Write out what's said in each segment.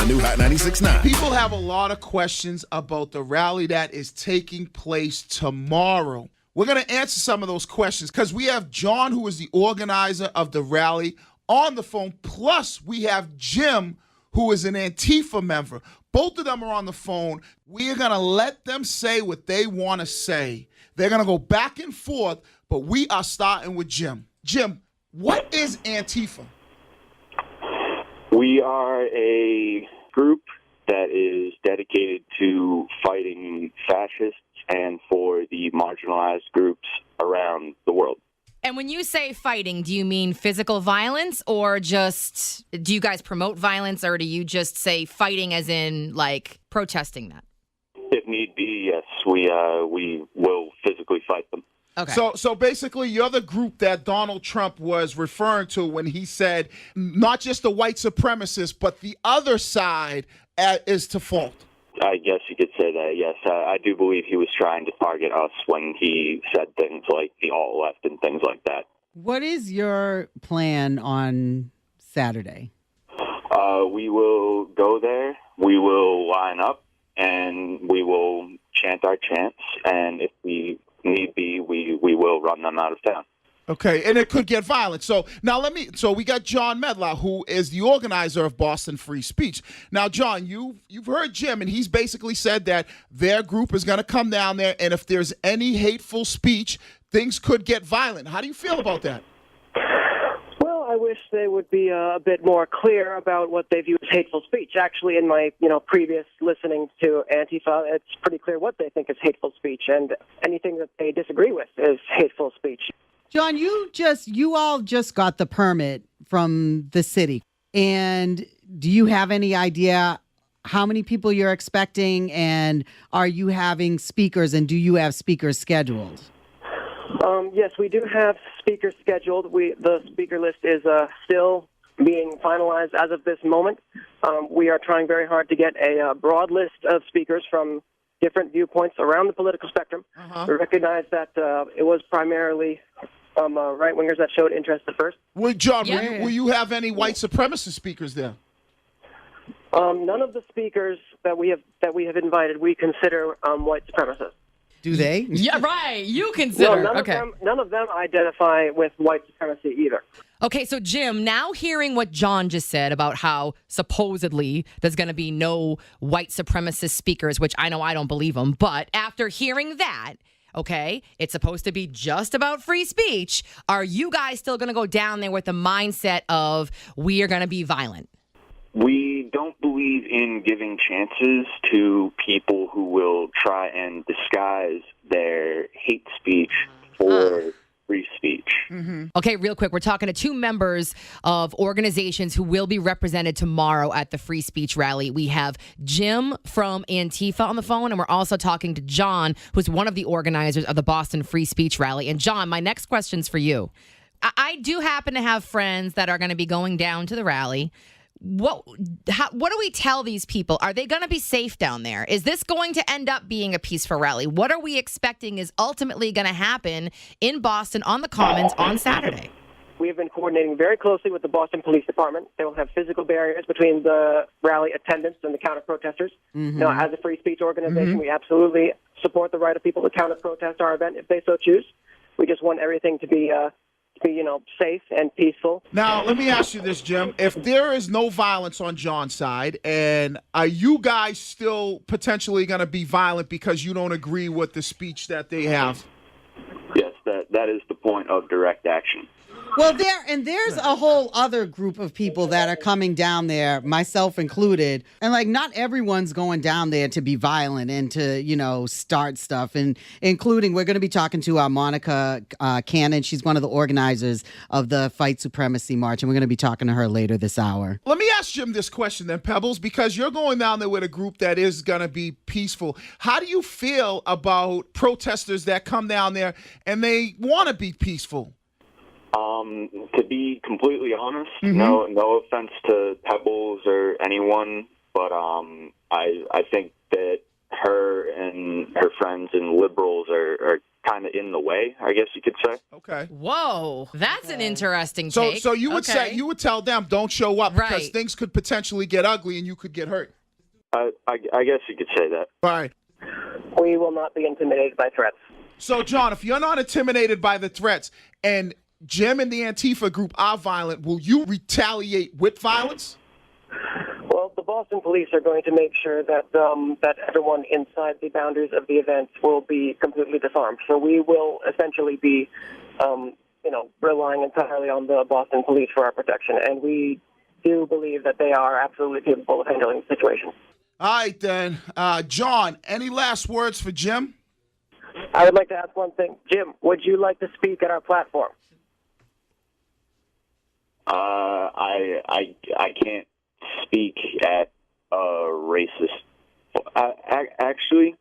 the new Hot 96.9. People have a lot of questions about the rally that is taking place tomorrow. We're going to answer some of those questions because we have John, who is the organizer of the rally, on the phone. Plus, we have Jim, who is an Antifa member. Both of them are on the phone. We are going to let them say what they want to say. They're going to go back and forth, but we are starting with Jim. Jim, what is Antifa? We are a group that is dedicated to fighting fascists and for the marginalized groups around the world. And when you say fighting, do you mean physical violence or just, do you guys promote violence or do you just say fighting as in like protesting that? If need be, yes, we will physically fight them. Okay. So basically, you're the group that Donald Trump was referring to when he said not just the white supremacists, but the other side is to fault. I guess you could say that, yes. I do believe he was trying to target us when he said things like the alt-left and things like that. What is your plan on Saturday? We will go there, we will line up, and we will chant our chants, and if we need be, we will run them out of town. Okay, and it could get violent. So now we got John Medlar, who is the organizer of Boston Free Speech. Now, John, you've heard Jim, and he's basically said that their group is going to come down there, and if there's any hateful speech, things could get violent. How do you feel about that? Well, I wish they would be a bit more clear about what they view as hateful speech. Actually, in my previous listening to Antifa, it's pretty clear what they think is hateful speech, and anything that they disagree with is hateful speech. John, you all just got the permit from the city. And do you have any idea how many people you're expecting? And are you having speakers? And do you have speakers scheduled? Yes, we do have speakers scheduled. The speaker list is still being finalized as of this moment. We are trying very hard to get a broad list of speakers from different viewpoints around the political spectrum. We recognize that it was primarily right-wingers that showed interest at first. Well, John, will you have any white supremacist speakers there? None of the speakers that we have invited we consider white supremacists. Do they? Yeah, right. You consider. No, none of them identify with white supremacy either. Okay, so Jim, now hearing what John just said about how supposedly there's going to be no white supremacist speakers, which I know I don't believe them, but after hearing that, okay, it's supposed to be just about free speech. Are you guys still going to go down there with the mindset of we are going to be violent? We don't believe in giving chances to people who will try and disguise their hate speech for free speech. Mm-hmm. Okay, real quick, we're talking to two members of organizations who will be represented tomorrow at the free speech rally. We have Jim from Antifa on the phone, and we're also talking to John, who's one of the organizers of the Boston Free Speech Rally. And John, my next question's for you. I do happen to have friends that are going to be going down to the rally. What do we tell these people? Are they going to be safe down there? Is this going to end up being a peaceful rally? What are we expecting is ultimately going to happen in Boston on the Commons on Saturday? We have been coordinating very closely with the Boston Police Department. They will have physical barriers between the rally attendants and the counter-protesters. Mm-hmm. As a free speech organization, we absolutely support the right of people to counter-protest our event if they so choose. We just want everything to be safe and peaceful. Now, let me ask you this, Jim. If there is no violence on John's side, and are you guys still potentially going to be violent because you don't agree with the speech that they have? Yes, that is the point of direct action. Well, there's a whole other group of people that are coming down there, myself included. And not everyone's going down there to be violent and to, start stuff. And including, we're going to be talking to Monica Cannon. She's one of the organizers of the Fight Supremacy March. And we're going to be talking to her later this hour. Let me ask Jim this question then, Pebbles, because you're going down there with a group that is going to be peaceful. How do you feel about protesters that come down there and they want to be peaceful? To be completely honest, no offense to Pebbles or anyone, but I think that her and her friends and liberals are kind of in the way, I guess you could say. Okay. Whoa, that's an interesting So take. so you would Okay. say, you would tell them don't show up because Right. things could potentially get ugly and you could get hurt. I guess you could say that. All right. We will not be intimidated by threats. So, John, if you're not intimidated by the threats and Jim and the Antifa group are violent, will you retaliate with violence? Well, the Boston police are going to make sure that that everyone inside the boundaries of the event will be completely disarmed. So we will essentially be, relying entirely on the Boston police for our protection, and we do believe that they are absolutely capable of handling the situation. All right, then. John, any last words for Jim? I would like to ask one thing. Jim, would you like to speak at our platform? I can't speak at a racist. Actually,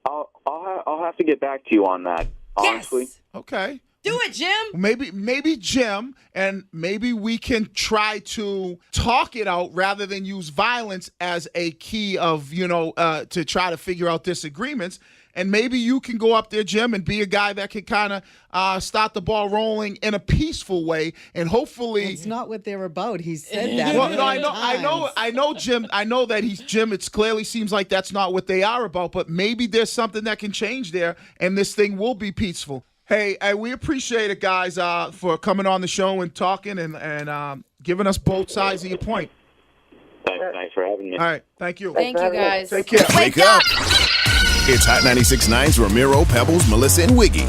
I'll have to get back to you on that. Honestly. Yes. Okay. Do it, Jim. Maybe Jim, and maybe we can try to talk it out rather than use violence as a key of, to try to figure out disagreements. And maybe you can go up there, Jim, and be a guy that can kind of start the ball rolling in a peaceful way, and hopefully. It's not what they're about. He said that. Well, many no, times. I know, Jim. I know that he's Jim. It clearly seems like that's not what they are about, but maybe there's something that can change there, and this thing will be peaceful. Hey, we appreciate it, guys, for coming on the show and talking and giving us both sides of your point. Thanks for having me. All right, thank you. Thank you, guys. Take care. Wake up! It's Hot 96.9's Ramiro, Pebbles, Melissa, and Wiggy.